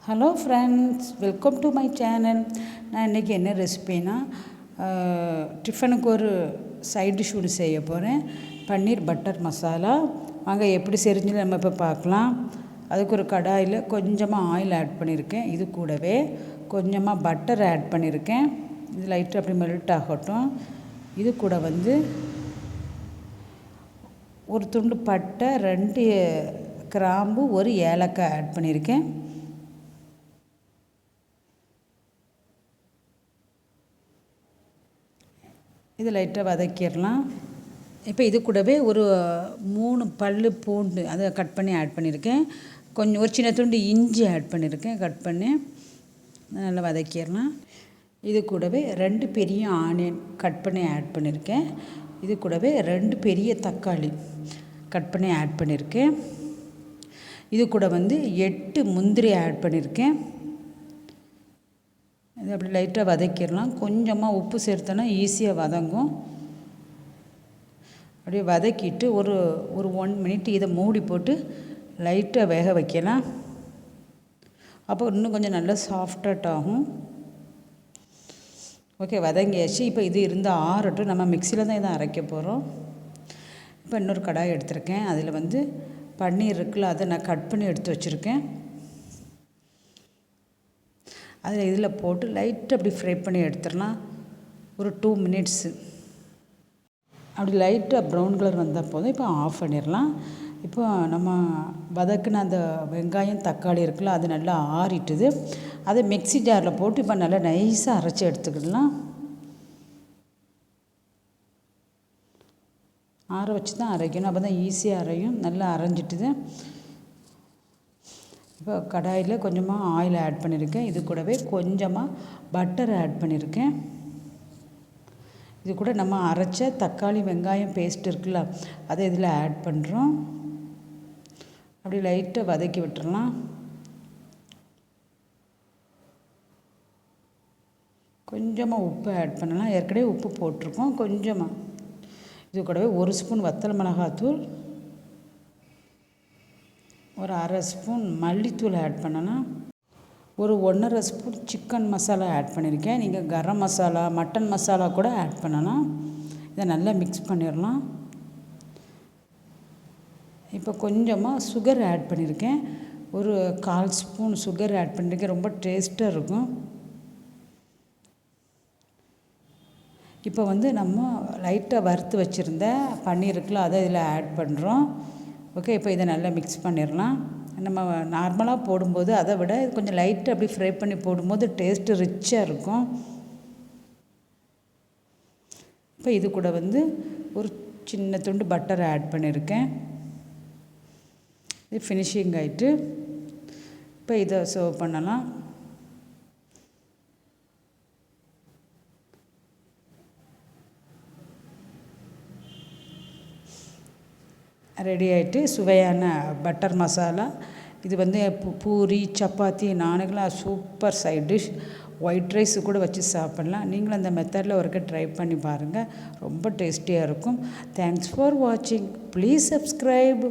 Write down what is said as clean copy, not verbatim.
Hello friends, welcome to my channel. நான் இன்றைக்கி என்ன ரெசிபினா டிஃபனுக்கு ஒரு சைட் டிஷ் ஒன்று செய்ய போகிறேன். பன்னீர் பட்டர் மசாலா. வாங்க எப்படி செஞ்சு நம்ம இப்போ பார்க்கலாம். அதுக்கு ஒரு கடாயில் கொஞ்சமாக ஆயில் ஆட் பண்ணியிருக்கேன். இது கூடவே கொஞ்சமாக பட்டர் ஆட் பண்ணியிருக்கேன். இது லைட்டாக அப்படி மெல்ட் ஆகட்டும். இது கூட ஒரு துண்டு பட்டை, 2 கிராம்பு, ஒரு ஏலக்காய் ஆட் பண்ணியிருக்கேன். இது லைட்டாக வதக்கிடலாம். இப்போ இது கூடவே ஒரு 3 பல் பூண்டு அதை கட் பண்ணி ஆட் பண்ணியிருக்கேன். கொஞ்சம் ஒரு சின்ன துண்டு இஞ்சி ஆட் பண்ணியிருக்கேன், கட் பண்ணி நல்லா வதக்கிடலாம். இது கூடவே 2 பெரிய ஆனியன் கட் பண்ணி ஆட் பண்ணியிருக்கேன். இது கூடவே 2 பெரிய தக்காளி கட் பண்ணி ஆட் பண்ணியிருக்கேன். இது கூட 8 முந்திரி ஆட் பண்ணியிருக்கேன். இது அப்படி லைட்டாக வதக்கிடலாம். கொஞ்சமாக உப்பு சேர்த்தோன்னா ஈஸியாக வதங்கும். அப்படியே வதக்கிட்டு ஒரு 1 மினிட் இதை மூடி போட்டு லைட்டாக வேக வைக்கலாம். அப்போ இன்னும் கொஞ்சம் நல்லா சாஃப்டாக ஆகும். ஓகே, வதங்கியாச்சு. இப்போ இது இருந்தால் ஆறட்டும். நம்ம மிக்சியில் தான் இதை அரைக்க போகிறோம். இப்போ இன்னொரு கடாய் எடுத்திருக்கேன். அதில் பன்னீர் இருக்குல்ல, அதை நான் கட் பண்ணி எடுத்து வச்சுருக்கேன். அதில் இதில் போட்டு லைட்டாக அப்படி ஃப்ரை பண்ணி எடுத்துடலாம். ஒரு 2 மினிட்ஸு அப்படி லைட்டாக ப்ரௌன் கலர் வந்தால் போதும். இப்போ ஆஃப் பண்ணிடலாம். இப்போ நம்ம வதக்குன அந்த வெங்காயம் தக்காளி இருக்குல்ல, அது நல்லா ஆறிட்டுது. அதை மிக்ஸி ஜாரில் போட்டு இப்போ நல்லா நைஸாக அரைச்சி எடுத்துக்கிடலாம். ஆற வச்சு தான் அரைக்கணும், அப்போ தான் ஈஸியாக அரையும். நல்லா அரைஞ்சிட்டுது. இப்போ கடாயில் கொஞ்சமாக ஆயில் ஆட் பண்ணியிருக்கேன். இது கூடவே கொஞ்சமாக பட்டர் ஆட் பண்ணியிருக்கேன். இது கூட நம்ம அரைச்ச தக்காளி வெங்காயம் பேஸ்ட் இருக்குல்ல, அதை இதில் ஆட் பண்ணுறோம். அப்படி லைட்டாக வதக்கி விட்டுறலாம். கொஞ்சமாக உப்பு ஆட் பண்ணலாம். ஏற்கனவே உப்பு போட்டிருக்கோம். கொஞ்சமாக இது கூடவே 1 ஸ்பூன் வத்தல் மிளகாத்தூள், ஒரு 1/2 ஸ்பூன் மல்லித்தூள் ஆட் பண்ணலாம். ஒரு 1/2 ஸ்பூன் சிக்கன் மசாலா ஆட் பண்ணியிருக்கேன். நீங்கள் கரம் மசாலா, மட்டன் மசாலா கூட ஆட் பண்ணலாம். இதை நல்லா மிக்ஸ் பண்ணிடலாம். இப்போ கொஞ்சமாக சுகர் ஆட் பண்ணியிருக்கேன். ஒரு 1/4 ஸ்பூன் சுகர் ஆட் பண்ணியிருக்கேன். ரொம்ப டேஸ்ட்டாக இருக்கும். இப்போ நம்ம லைட்டாக வறுத்து வச்சுருந்த பன்னீர் இருக்குல்ல, அதை இதில் ஆட் பண்ணுறோம். ஓகே, இப்போ இதை நல்லா மிக்ஸ் பண்ணிடலாம். நம்ம நார்மலாக போடும்போது அதை விட கொஞ்சம் லைட்டாக அப்படி ஃப்ரை பண்ணி போடும்போது டேஸ்ட்டு ரிச்சாக இருக்கும். இப்போ இது கூட ஒரு சின்ன துண்டு பட்டர் ஆட் பண்ணியிருக்கேன். இது ஃபினிஷிங் ஆகிட்டு இப்போ இதை சர்வ் பண்ணலாம். ரெடி ஆகிட்டு சுவையான பட்டர் மசாலா. இது பூரி, சப்பாத்தி, நானுக்கெலாம் super side dish. White rice கூட வச்சு சாப்பிட்லாம். நீங்களும் அந்த மெத்தடில் ஒருக்க ட்ரை பண்ணி பாருங்கள். ரொம்ப டேஸ்டியாக இருக்கும். தேங்க்ஸ் ஃபார் வாட்சிங். Please subscribe.